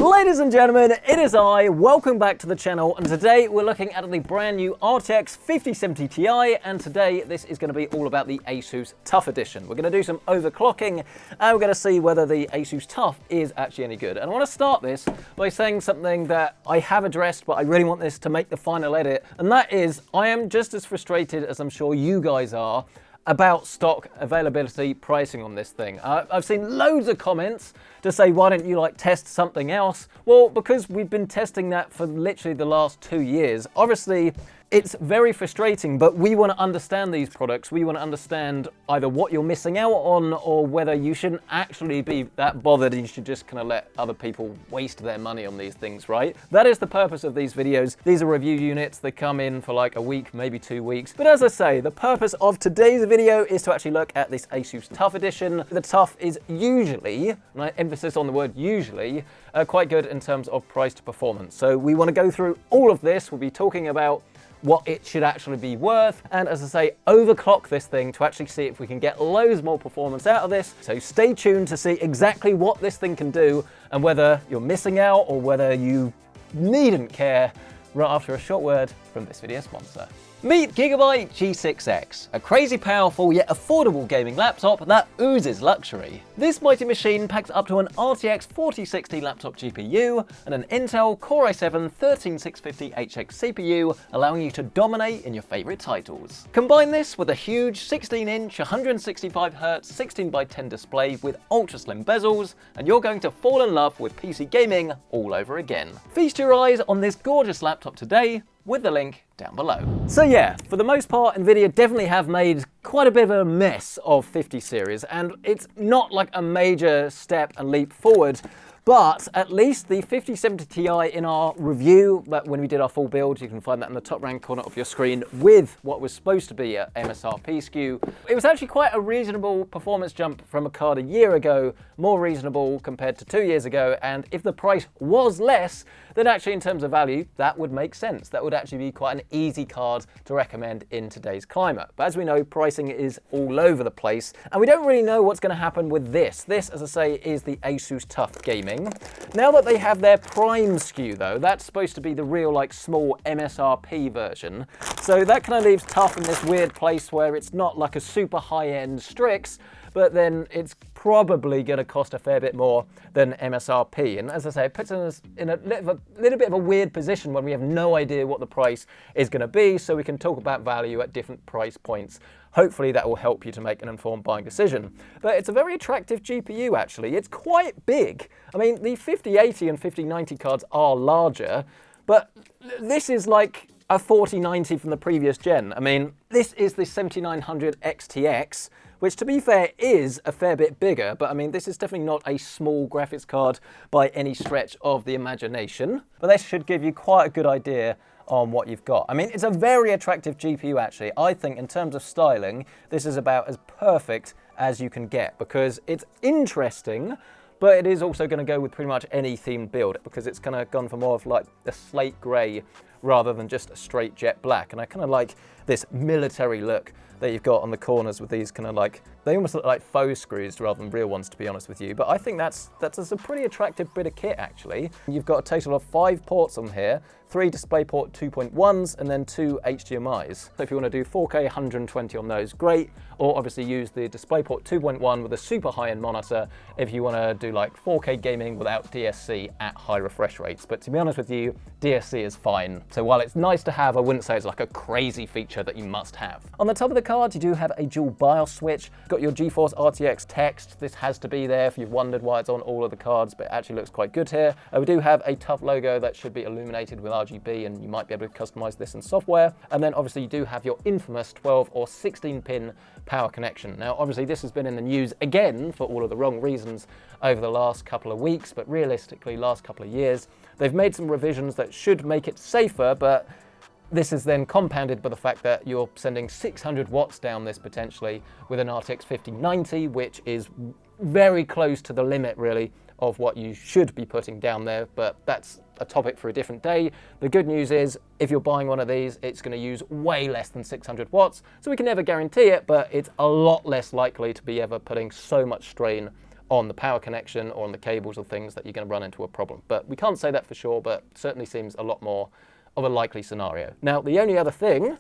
Ladies and gentlemen, it is I. Welcome back to the channel, and today we're looking at the brand new RTX 5070 Ti, and today this is going to be all about the Asus TUF edition. We're going to do some overclocking, and we're going to see whether the Asus TUF is actually any good. And I want to start this by saying something that I have addressed, but I really want this to make the final edit, and that is I am just as frustrated as I'm sure you guys are about stock availability pricing on this thing. I've seen loads of comments to say, why don't you test something else? Well, because we've been testing that for literally the last 2 years. Obviously, it's very frustrating, but we want to understand these products. We want to understand either what you're missing out on or whether you shouldn't actually be that bothered and you should just kind of let other people waste their money on these things, right? That is the purpose of these videos. These are review units. They come in for like a week, maybe 2 weeks. But as I say, the purpose of today's video is to actually look at this Asus TUF edition. The TUF is usually, and I emphasis on the word usually, quite good in terms of price to performance. So we want to go through all of this. We'll be talking about what it should actually be worth, and as I say, overclock this thing to actually see if we can get loads more performance out of this. So stay tuned to see exactly what this thing can do and whether you're missing out or whether you needn't care right after a short word from this video sponsor. Meet Gigabyte G6X, a crazy powerful yet affordable gaming laptop that oozes luxury. This mighty machine packs up to an RTX 4060 laptop GPU and an Intel Core i7-13650HX CPU, allowing you to dominate in your favorite titles. Combine this with a huge 16-inch 165Hz 16x10 display with ultra-slim bezels, and you're going to fall in love with PC gaming all over again. Feast your eyes on this gorgeous laptop today, with the link down below. So yeah, for the most part, Nvidia definitely have made quite a bit of a mess of 50 series, and it's not like a major step and leap forward, but at least the 5070 Ti in our review, that when we did our full build, you can find that in the top right corner of your screen with what was supposed to be a MSRP SKU. It was actually quite a reasonable performance jump from a card a year ago, more reasonable compared to 2 years ago, and if the price was less, then actually in terms of value, that would make sense. That would actually be quite an easy card to recommend in today's climate. But as we know, pricing is all over the place, and we don't really know what's going to happen with this. This, as I say, is the Asus TUF Gaming. Now that they have their Prime SKU though, that's supposed to be the real small MSRP version. So that kind of leaves TUF in this weird place where it's not like a super high-end Strix, but then it's probably going to cost a fair bit more than MSRP. And as I say, it puts us in a little bit of a weird position when we have no idea what the price is going to be, so we can talk about value at different price points. Hopefully that will help you to make an informed buying decision. But it's a very attractive GPU actually. It's quite big. I mean, the 5080 and 5090 cards are larger, but this is like a 4090 from the previous gen. I mean, this is the 7900 XTX, which to be fair is a fair bit bigger, but I mean, this is definitely not a small graphics card by any stretch of the imagination. But this should give you quite a good idea on what you've got. I mean, it's a very attractive GPU actually. I think in terms of styling, this is about as perfect as you can get because it's interesting, but it is also going to go with pretty much any themed build because it's kind of gone for more of like a slate grey rather than just a straight jet black. And I kind of like this military look that you've got on the corners with these kind of they almost look like faux screws rather than real ones, to be honest with you. But I think that's a pretty attractive bit of kit actually. You've got a total of 5 ports on here, 3 DisplayPort 2.1s and then 2 HDMIs. So if you want to do 4K 120 on those, great. Or obviously use the DisplayPort 2.1 with a super high-end monitor if you want to do 4K gaming without DSC at high refresh rates. But to be honest with you, DSC is fine. So while it's nice to have, I wouldn't say it's like a crazy feature that you must have. On the top of the card, you do have a dual BIOS switch. You've got your GeForce RTX text. This has to be there if you've wondered why it's on all of the cards, but it actually looks quite good here. We do have a TUF logo that should be illuminated with RGB, and you might be able to customize this in software. And then obviously you do have your infamous 12 or 16 pin power connection. Now obviously this has been in the news again for all of the wrong reasons over the last couple of weeks, but realistically last couple of years. They've made some revisions that should make it safer, but this is then compounded by the fact that you're sending 600 watts down this potentially with an RTX 5090, which is very close to the limit really of what you should be putting down there, but that's a topic for a different day. The good news is if you're buying one of these, it's going to use way less than 600 watts, so we can never guarantee it, but it's a lot less likely to be ever putting so much strain on the power connection or on the cables or things that you're going to run into a problem. But we can't say that for sure, but certainly seems a lot more of a likely scenario. Now, the only other thing,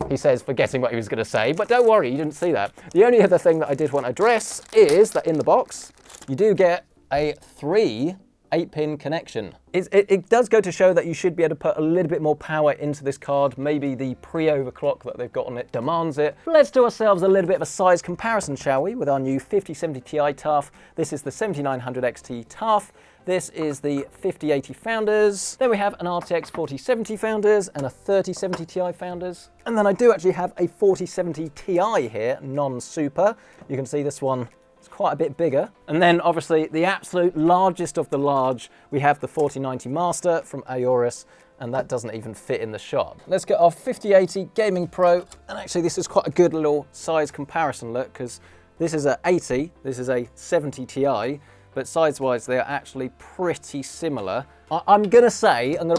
he says, forgetting what he was going to say, but don't worry, you didn't see that. The only other thing that I did want to address is that in the box, you do get a 3 8-pin connection. It does go to show that you should be able to put a little bit more power into this card. Maybe the pre-overclock that they've got on it demands it. Let's do ourselves a little bit of a size comparison, shall we, with our new 5070 Ti Tuf. This is the 7900 XT Tuf. This is the 5080 Founders. Then we have an RTX 4070 Founders and a 3070 Ti Founders. And then I do actually have a 4070 Ti here, non-super. You can see this one, quite a bit bigger. And then obviously the absolute largest of the large, we have the 4090 Master from Aorus, and that doesn't even fit in the shop. Let's get our 5080 Gaming Pro, and actually this is quite a good little size comparison look, because this is a 80, this is a 70 Ti, but size-wise they're actually pretty similar. I'm gonna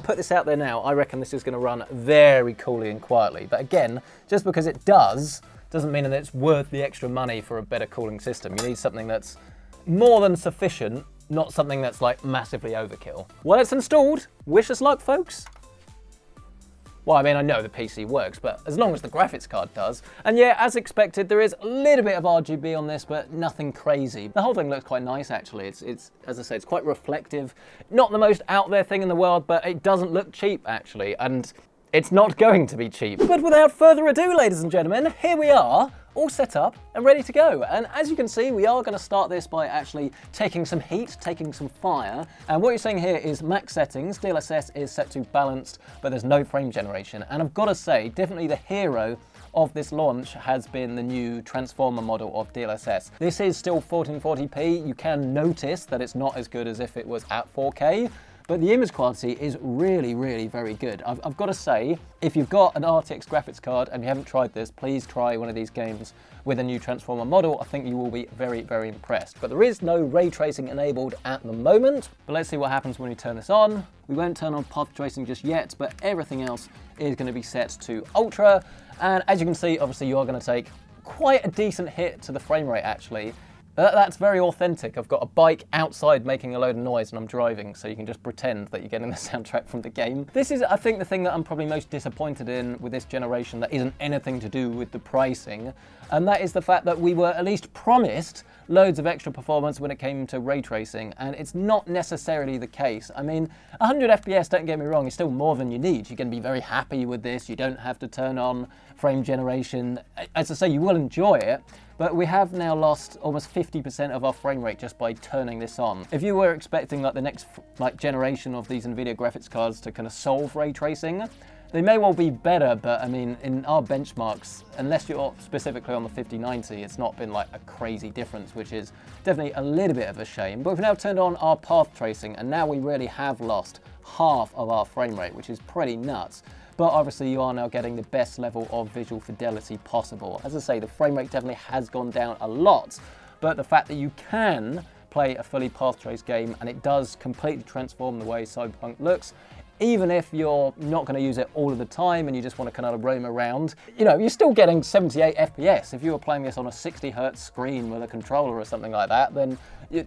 put this out there now, I reckon this is gonna run very coolly and quietly, but again, just because it doesn't mean that it's worth the extra money for a better cooling system. You need something that's more than sufficient, not something that's like massively overkill. Well, it's installed. Wish us luck, folks. Well, I mean, I know the PC works, but as long as the graphics card does. And yeah, as expected, there is a little bit of RGB on this, but nothing crazy. The whole thing looks quite nice, actually. It's as I say, it's quite reflective. Not the most out there thing in the world, but it doesn't look cheap, actually. And it's not going to be cheap. But without further ado, ladies and gentlemen, here we are, all set up and ready to go. And as you can see, we are going to start this by actually taking some heat, taking some fire. And what you're seeing here is max settings. DLSS is set to balanced, but there's no frame generation. And I've got to say, definitely the hero of this launch has been the new transformer model of DLSS. This is still 1440p. You can notice that it's not as good as if it was at 4K. But the image quality is really, really very good. I've got to say, if you've got an RTX graphics card and you haven't tried this, please try one of these games with a new transformer model. I think you will be very, very impressed. But there is no ray tracing enabled at the moment. But let's see what happens when we turn this on. We won't turn on path tracing just yet, but everything else is going to be set to ultra. And as you can see, obviously you are going to take quite a decent hit to the frame rate, actually. That's very authentic. I've got a bike outside making a load of noise and I'm driving, so you can just pretend that you're getting the soundtrack from the game. This is, I think, the thing that I'm probably most disappointed in with this generation that isn't anything to do with the pricing, and that is the fact that we were at least promised loads of extra performance when it came to ray tracing, and it's not necessarily the case. I mean, 100 FPS, don't get me wrong, is still more than you need. You're going to be very happy with this. You don't have to turn on frame generation. As I say, you will enjoy it, but we have now lost almost 50% of our frame rate just by turning this on. If you were expecting like the next generation of these Nvidia graphics cards to kind of solve ray tracing, they may well be better, but I mean, in our benchmarks, unless you're specifically on the 5090, it's not been like a crazy difference, which is definitely a little bit of a shame. But we've now turned on our path tracing, and now we really have lost half of our frame rate, which is pretty nuts. But obviously you are now getting the best level of visual fidelity possible. As I say, the frame rate definitely has gone down a lot, but the fact that you can play a fully path trace game and it does completely transform the way Cyberpunk looks, even if you're not going to use it all of the time and you just want to kind of roam around, you know, you're still getting 78 FPS. If you were playing this on a 60 Hz screen with a controller or something like that, then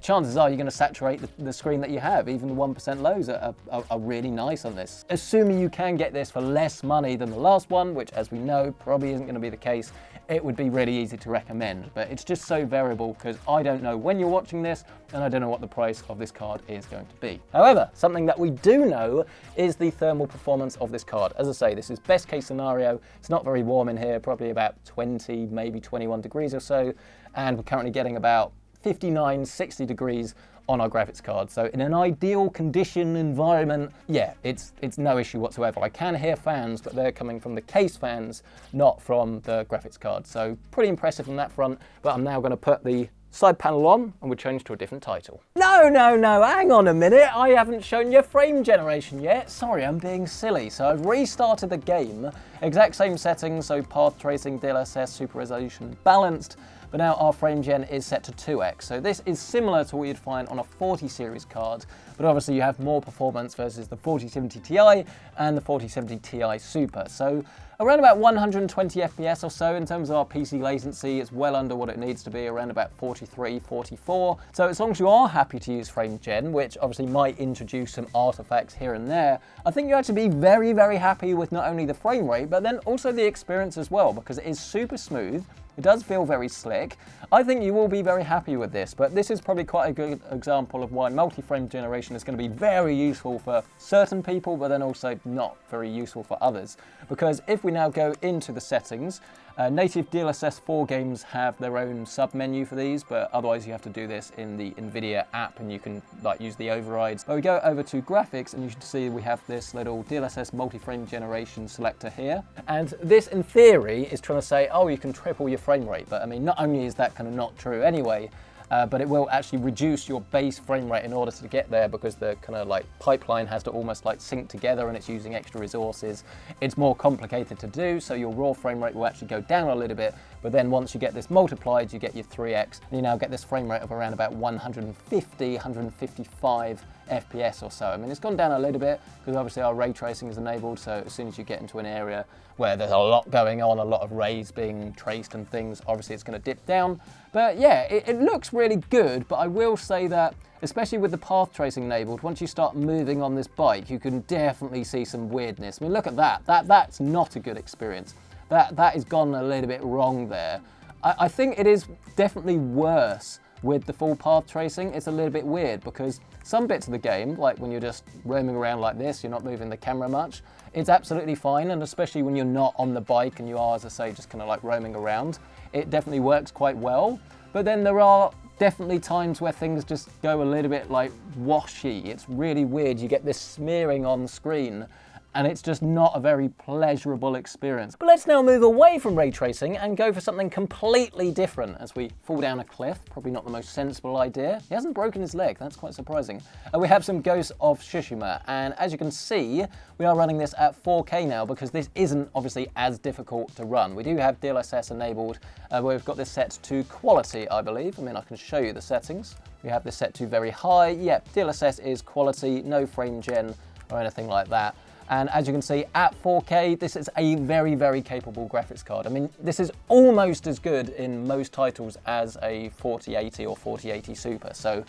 chances are you're going to saturate the screen that you have. Even the 1% lows are really nice on this. Assuming you can get this for less money than the last one, which as we know probably isn't going to be the case, it would be really easy to recommend. But it's just so variable because I don't know when you're watching this and I don't know what the price of this card is going to be. However, something that we do know is the thermal performance of this card. As I say, this is best case scenario. It's not very warm in here, probably about 20, maybe 21 degrees or so. And we're currently getting about 59, 60 degrees on our graphics card. So in an ideal condition environment, yeah, it's no issue whatsoever. I can hear fans, but they're coming from the case fans, not from the graphics card. So pretty impressive on that front, but I'm now going to put the side panel on and we'll change to a different title. No, hang on a minute. I haven't shown you frame generation yet. Sorry, I'm being silly. So I've restarted the game, exact same settings, so path tracing, DLSS, super resolution, balanced, but now our frame gen is set to 2x. So this is similar to what you'd find on a 40 series card, but obviously you have more performance versus the 4070 Ti and the 4070 Ti Super. So around about 120 FPS or so in terms of our PC latency. It's well under what it needs to be, around about 43, 44. So as long as you are happy to use frame gen, which obviously might introduce some artifacts here and there, I think you actually be very, very happy with not only the frame rate, but then also the experience as well, because it is super smooth. It does feel very slick. I think you will be very happy with this, but this is probably quite a good example of why multi-frame generation is going to be very useful for certain people, but then also not very useful for others. Because if we now go into the settings, native DLSS 4 games have their own sub-menu for these, but otherwise you have to do this in the Nvidia app and you can like use the overrides. But we go over to graphics and you should see we have this little DLSS multi-frame generation selector here. And this in theory is trying to say, oh, you can triple your frame rate. But I mean, not only is that kind of not true anyway, but it will actually reduce your base frame rate in order to get there, because the kind of like pipeline has to almost like sync together and it's using extra resources. It's more complicated to do, so your raw frame rate will actually go down a little bit, but then once you get this multiplied, you get your 3x, and you now get this frame rate of around about 150, 155 FPS or so. I mean, it's gone down a little bit because obviously our ray tracing is enabled, so as soon as you get into an area where there's a lot going on, a lot of rays being traced and things, obviously it's going to dip down. But yeah, it looks really good, but I will say that, especially with the path tracing enabled, once you start moving on this bike, you can definitely see some weirdness. I mean, look at that. That's not a good experience. That has gone a little bit wrong there. I think it is definitely worse with the full path tracing. It's a little bit weird because some bits of the game, like when you're just roaming around like this, you're not moving the camera much, it's absolutely fine, and especially when you're not on the bike and you are, as I say, just kind of like roaming around, it definitely works quite well. But then there are definitely times where things just go a little bit like washy. It's really weird. You get this smearing on screen, and it's just not a very pleasurable experience. But let's now move away from ray tracing and go for something completely different as we fall down a cliff. Probably not the most sensible idea. He hasn't broken his leg, that's quite surprising. We have some Ghost of Tsushima, and as you can see, we are running this at 4K now because this isn't obviously as difficult to run. We do have DLSS enabled, where we've got this set to quality, I believe. I mean, I can show you the settings. We have this set to very high. Yep, DLSS is quality, no frame gen or anything like that. And as you can see, at 4K, this is a very, very capable graphics card. I mean, this is almost as good in most titles as a 4080 or 4080 Super. So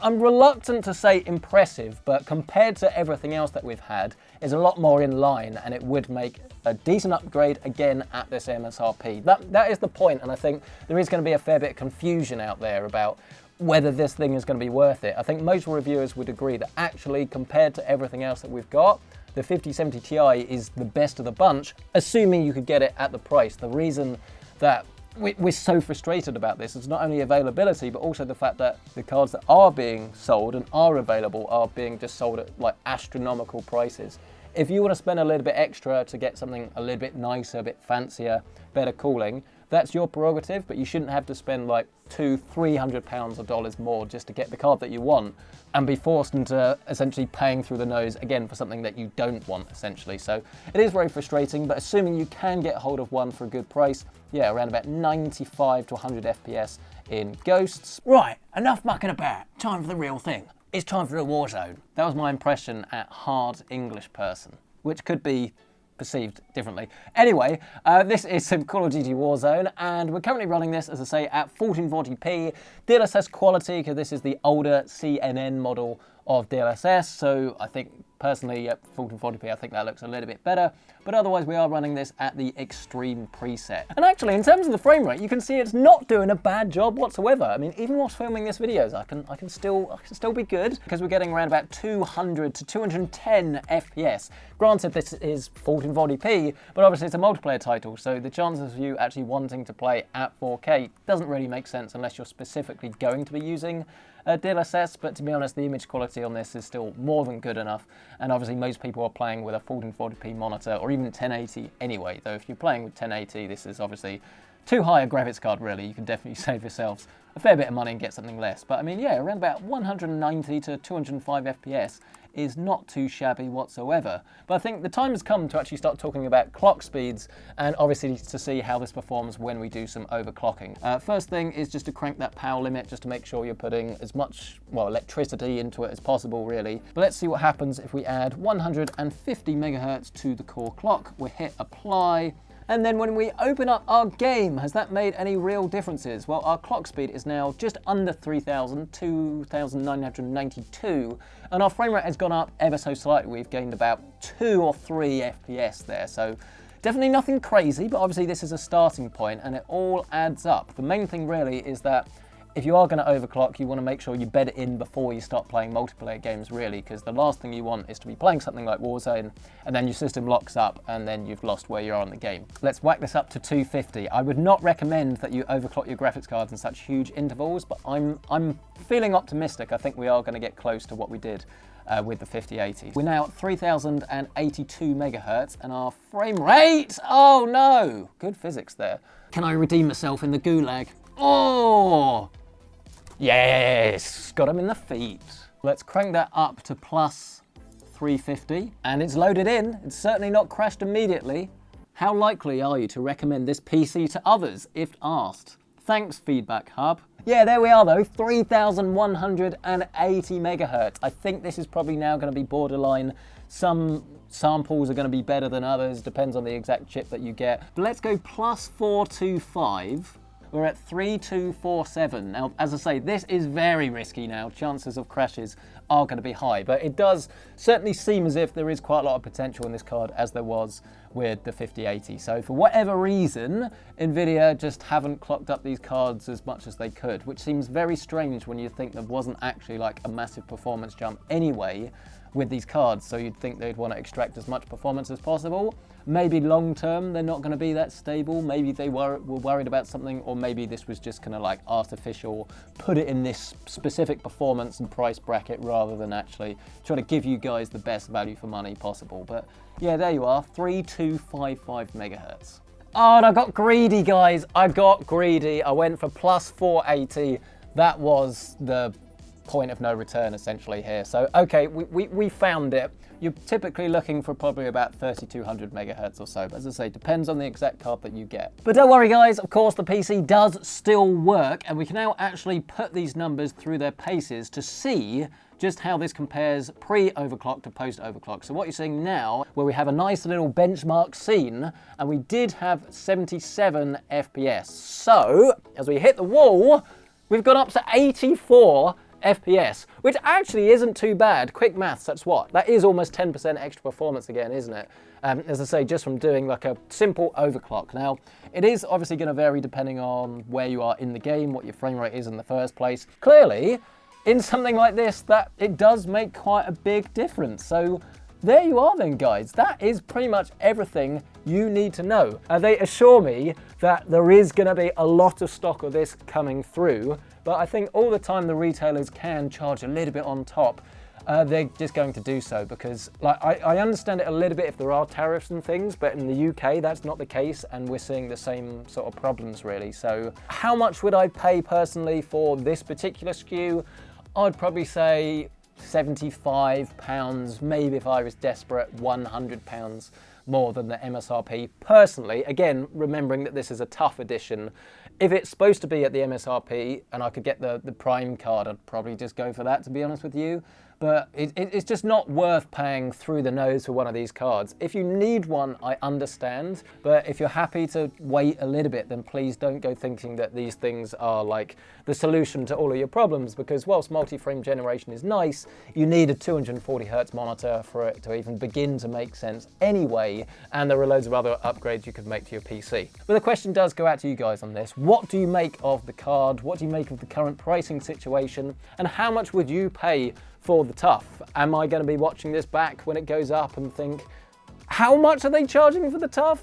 I'm reluctant to say impressive, but compared to everything else that we've had, is a lot more in line, and it would make a decent upgrade again at this MSRP. That is the point, and I think there is going to be a fair bit of confusion out there about whether this thing is going to be worth it. I think most reviewers would agree that actually, compared to everything else that we've got, the 5070 Ti is the best of the bunch, assuming you could get it at the price. The reason that we're so frustrated about this is not only availability, but also the fact that the cards that are being sold and are available are being just sold at like astronomical prices. If you want to spend a little bit extra to get something a little bit nicer, a bit fancier, better cooling, that's your prerogative, but you shouldn't have to spend like £200-300 or dollars more just to get the card that you want and be forced into essentially paying through the nose again for something that you don't want, essentially. So it is very frustrating, but assuming you can get hold of one for a good price, yeah, around about 95 to 100 FPS in Ghosts. Right, enough mucking about. Time for the real thing. It's time for a Warzone. That was my impression at hard English person, which could be perceived differently. Anyway, this is some Call of Duty Warzone, and we're currently running this, as I say, at 1440p DLSS quality, because this is the older CNN model of DLSS, so I think personally at 1440p I think that looks a little bit better, but otherwise we are running this at the extreme preset. And actually, in terms of the frame rate, you can see it's not doing a bad job whatsoever. I mean, even whilst filming this videos, I can still be good, because we're getting around about 200 to 210 FPS. Granted, this is 1440p, but obviously it's a multiplayer title, so the chances of you actually wanting to play at 4K doesn't really make sense unless you're specifically going to be using DLSS, but to be honest, the image quality on this is still more than good enough, and obviously most people are playing with a 1440p monitor or even 1080 anyway, though if you're playing with 1080, this is obviously too high a graphics card really. You can definitely save yourselves a fair bit of money and get something less. But I mean, yeah, around about 190 to 205 FPS is not too shabby whatsoever. But I think the time has come to actually start talking about clock speeds and obviously to see how this performs when we do some overclocking. First thing is just to crank that power limit just to make sure you're putting as much, well, electricity into it as possible really. But let's see what happens if we add 150 megahertz to the core clock. We hit apply. And then when we open up our game, has that made any real differences? Well, our clock speed is now just under 3,000, 2,992, and our frame rate has gone up ever so slightly. We've gained about 2 or 3 FPS there, so definitely nothing crazy, but obviously this is a starting point and it all adds up. The main thing really is that if you are going to overclock, you want to make sure you bed it in before you start playing multiplayer games really, because the last thing you want is to be playing something like Warzone and then your system locks up and then you've lost where you are in the game. Let's whack this up to 250. I would not recommend that you overclock your graphics cards in such huge intervals, but I'm feeling optimistic. I think we are going to get close to what we did with the 5080. We're now at 3082 megahertz and our frame rate, oh no, good physics there. Can I redeem myself in the gulag? Oh! Yes, got him in the feet. Let's crank that up to plus 350 and it's loaded in. It's certainly not crashed immediately. How likely are you to recommend this PC to others if asked? Thanks, Feedback Hub. Yeah, there we are though, 3,180 megahertz. I think this is probably now going to be borderline. Some samples are going to be better than others, depends on the exact chip that you get. But let's go plus 425. We're at 3247. Now, as I say, this is very risky now. Chances of crashes are going to be high, but it does certainly seem as if there is quite a lot of potential in this card as there was with the 5080. So for whatever reason, Nvidia just haven't clocked up these cards as much as they could, which seems very strange when you think there wasn't actually like a massive performance jump anyway with these cards. So you'd think they'd want to extract as much performance as possible. Maybe long term they're not going to be that stable. Maybe they were worried about something, or maybe this was just kind of like artificial, put it in this specific performance and price bracket rather than actually trying to give you guys the best value for money possible. But yeah, there you are, 3255 megahertz. Oh, and I got greedy, guys. I got greedy. I went for plus 480. That was the point of no return essentially here. So okay, we found it. You're typically looking for probably about 3200 megahertz or so, but as I say, depends on the exact card that you get. But don't worry guys, of course the PC does still work, and we can now actually put these numbers through their paces to see just how this compares pre-overclock to post-overclock. So what you're seeing now, where we have a nice little benchmark scene, and we did have 77 FPS. So as we hit the wall, we've gone up to 84 FPS, which actually isn't too bad. Quick maths, that's what? That is almost 10% extra performance again, isn't it? As I say, just from doing like a simple overclock. Now, it is obviously going to vary depending on where you are in the game, what your frame rate is in the first place. Clearly, in something like this, that it does make quite a big difference. So there you are then, guys. That is pretty much everything you need to know. They assure me that there is going to be a lot of stock of this coming through, but I think all the time the retailers can charge a little bit on top, they're just going to do so because like I understand it a little bit if there are tariffs and things, but in the UK that's not the case and we're seeing the same sort of problems really. So how much would I pay personally for this particular SKU? I'd probably say £75, maybe if I was desperate, £100 more than the MSRP. Personally, again, remembering that this is a tough edition, if it's supposed to be at the MSRP and I could get the Prime card, I'd probably just go for that, to be honest with you. But it's just not worth paying through the nose for one of these cards. If you need one, I understand, but if you're happy to wait a little bit, then please don't go thinking that these things are like the solution to all of your problems, because whilst multi-frame generation is nice, you need a 240 Hz monitor for it to even begin to make sense anyway, and there are loads of other upgrades you could make to your PC. But the question does go out to you guys on this. What do you make of the card? What do you make of the current pricing situation? And how much would you pay for the Tuf? Am I going to be watching this back when it goes up and think, how much are they charging for the Tuf?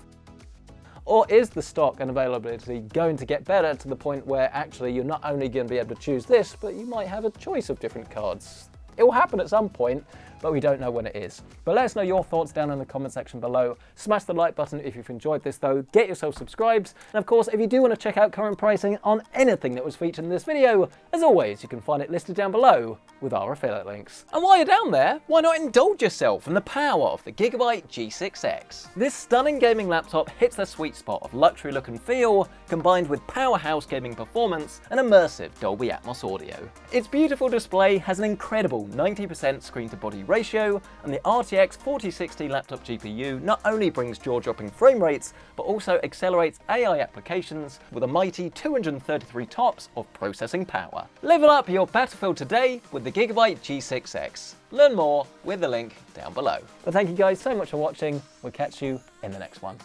Or is the stock and availability going to get better to the point where actually you're not only going to be able to choose this, but you might have a choice of different cards? It will happen at some point, but we don't know when it is. But let us know your thoughts down in the comment section below. Smash the like button if you've enjoyed this though. Get yourself subscribed. And of course, if you do want to check out current pricing on anything that was featured in this video, as always, you can find it listed down below with our affiliate links. And while you're down there, why not indulge yourself in the power of the Gigabyte G6X? This stunning gaming laptop hits the sweet spot of luxury look and feel, combined with powerhouse gaming performance and immersive Dolby Atmos audio. Its beautiful display has an incredible 90% screen-to-body ratio, and the RTX 4060 laptop GPU not only brings jaw-dropping frame rates, but also accelerates AI applications with a mighty 233 TOPS of processing power. Level up your battlefield today with the Gigabyte G6X. Learn more with the link down below. But thank you guys so much for watching. We'll catch you in the next one.